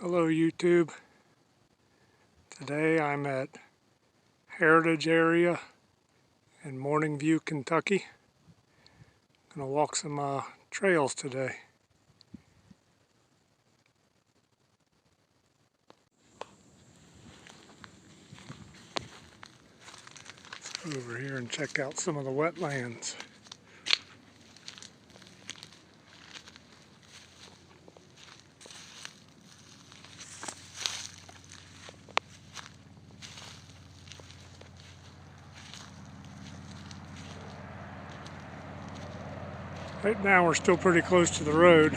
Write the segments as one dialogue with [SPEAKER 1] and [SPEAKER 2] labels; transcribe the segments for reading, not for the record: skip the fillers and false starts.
[SPEAKER 1] Hello YouTube. Today I'm at Heritage Area in Morning View, Kentucky. Gonna walk some trails today. Let's go over here and check out some of the wetlands. Right now we're still pretty close to the road,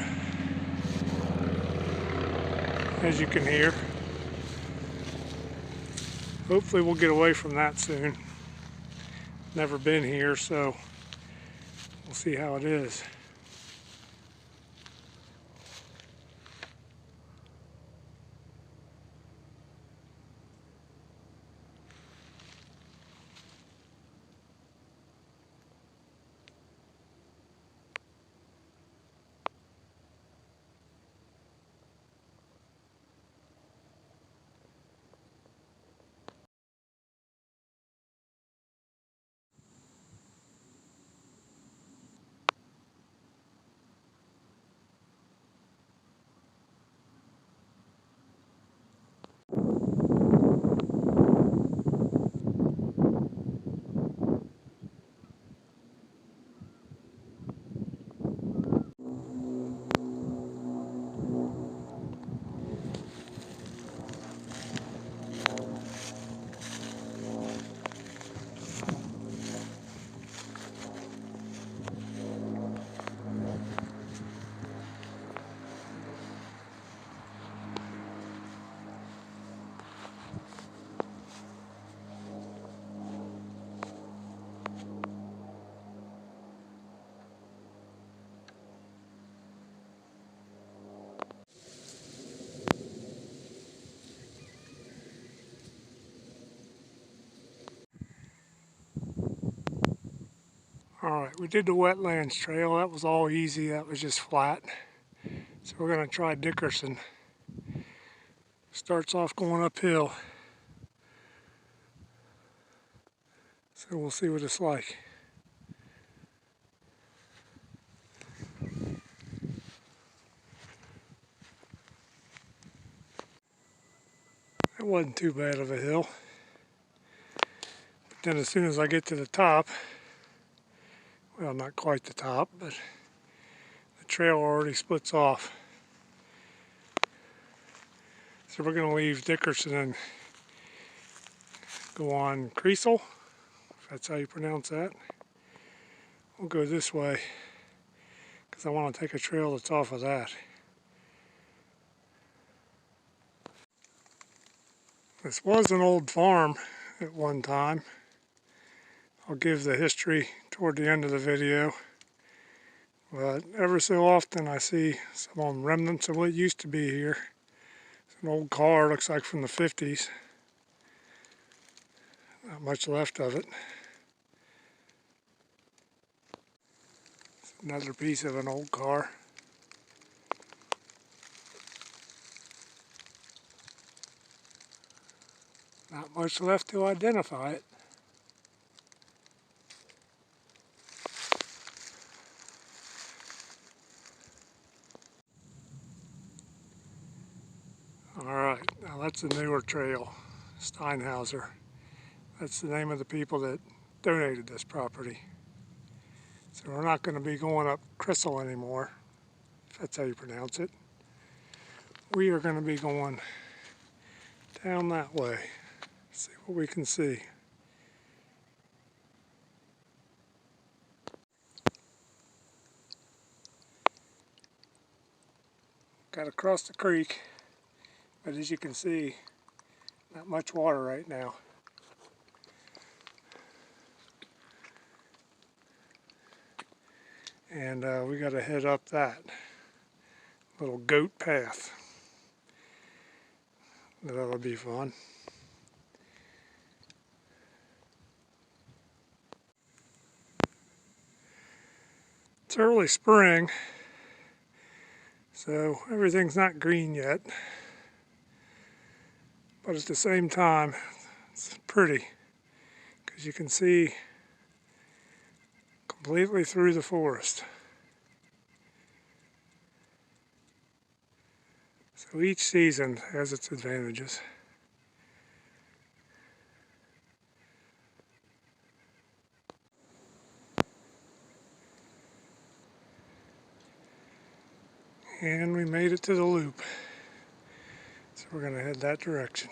[SPEAKER 1] as you can hear. Hopefully we'll get away from that soon. Never been here, so we'll see how it is. Alright, we did the wetlands trail. That was all easy. That was just flat. So we're going to try Dickerson. Starts off going uphill. So we'll see what it's like. It wasn't too bad of a hill. But then as soon as I get to the top, well, not quite the top, but the trail already splits off. So we're going to leave Dickerson and go on Creasel, if that's how you pronounce that. We'll go this way because I want to take a trail that's off of that. This was an old farm at one time. I'll give the history toward the end of the video. But ever so often I see some remnants of what used to be here. It's an old car, looks like from the 50s. Not much left of it. It's another piece of an old car. Not much left to identify it. Alright, now that's a newer trail, Steinhauser. That's the name of the people that donated this property. So we're not going to be going up Creasel anymore, if that's how you pronounce it. We are going to be going down that way, see what we can see. Got to cross the creek, but as you can see, not much water right now. And we got to head up that little goat path. That'll be fun. It's early spring, so everything's not green yet. but at the same time, it's pretty because you can see completely through the forest. So each season has its advantages. And we made it to the loop. So we're going to head that direction.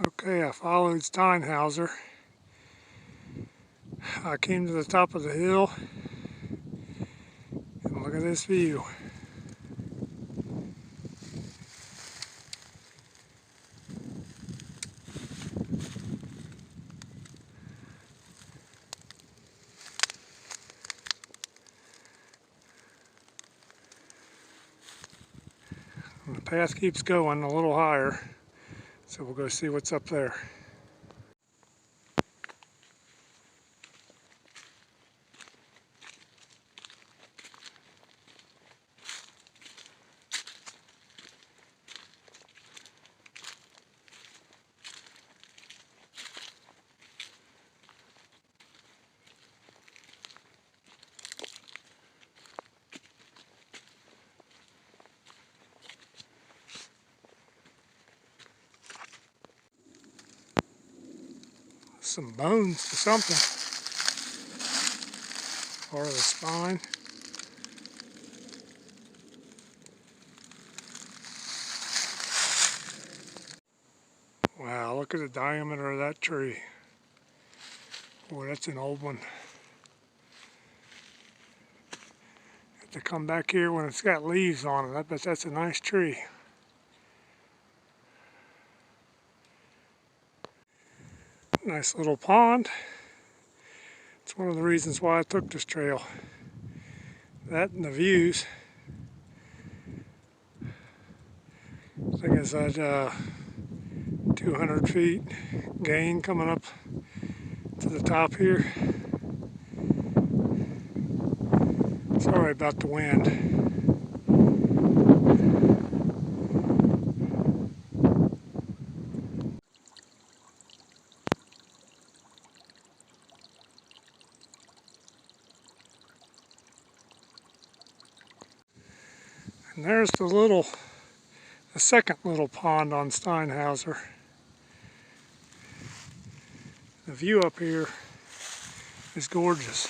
[SPEAKER 1] Okay, I followed Steinhauser. I came to the top of the hill, and look at this view. And the path keeps going a little higher, so we'll go see what's up there. Some bones to something, part of the spine. Wow, look at the diameter of that tree. Boy, that's an old one. Have to come back here when it's got leaves on it. I bet that's a nice tree. Nice little pond. It's one of the reasons why I took this trail. That and the views. I think it's at 200 feet gain coming up to the top here. Sorry about the wind. And there's the second little pond on Steinhauser. The view up here is gorgeous.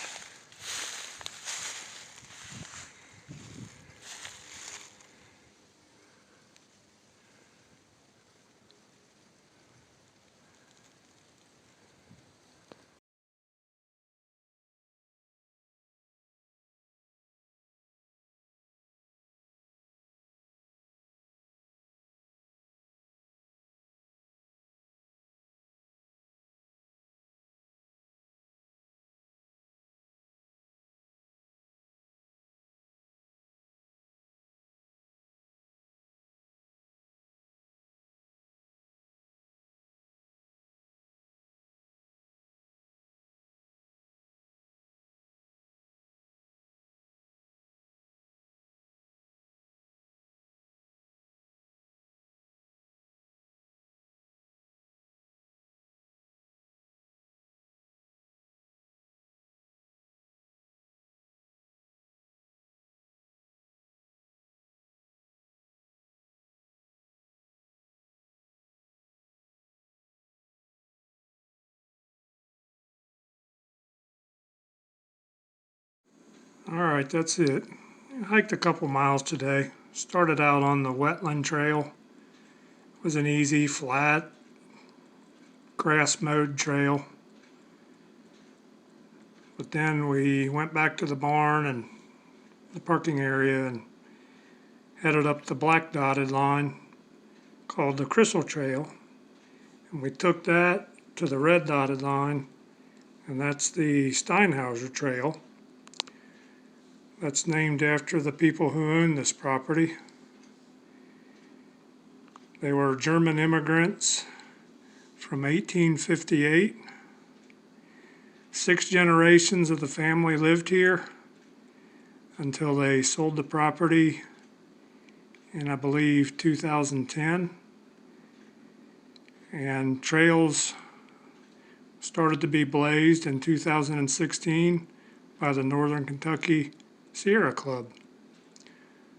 [SPEAKER 1] Alright, that's it. I hiked a couple miles today. Started out on the wetland trail. It was an easy, flat, grass mowed trail. But then we went back to the barn and the parking area and headed up the black dotted line called the Crystal Trail. And we took that to the red dotted line, and that's the Steinhauser Trail. That's named after the people who own this property. They were German immigrants from 1858. 6 generations of the family lived here until they sold the property in, I believe, 2010. And trails started to be blazed in 2016 by the Northern Kentucky Sierra Club.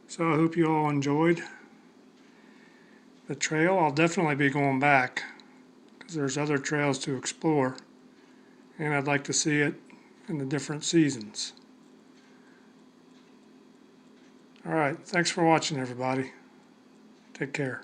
[SPEAKER 1] So I hope you all enjoyed the trail. I'll definitely be going back because there's other trails to explore, and I'd like to see it in the different seasons. All right, thanks for watching, everybody. Take care.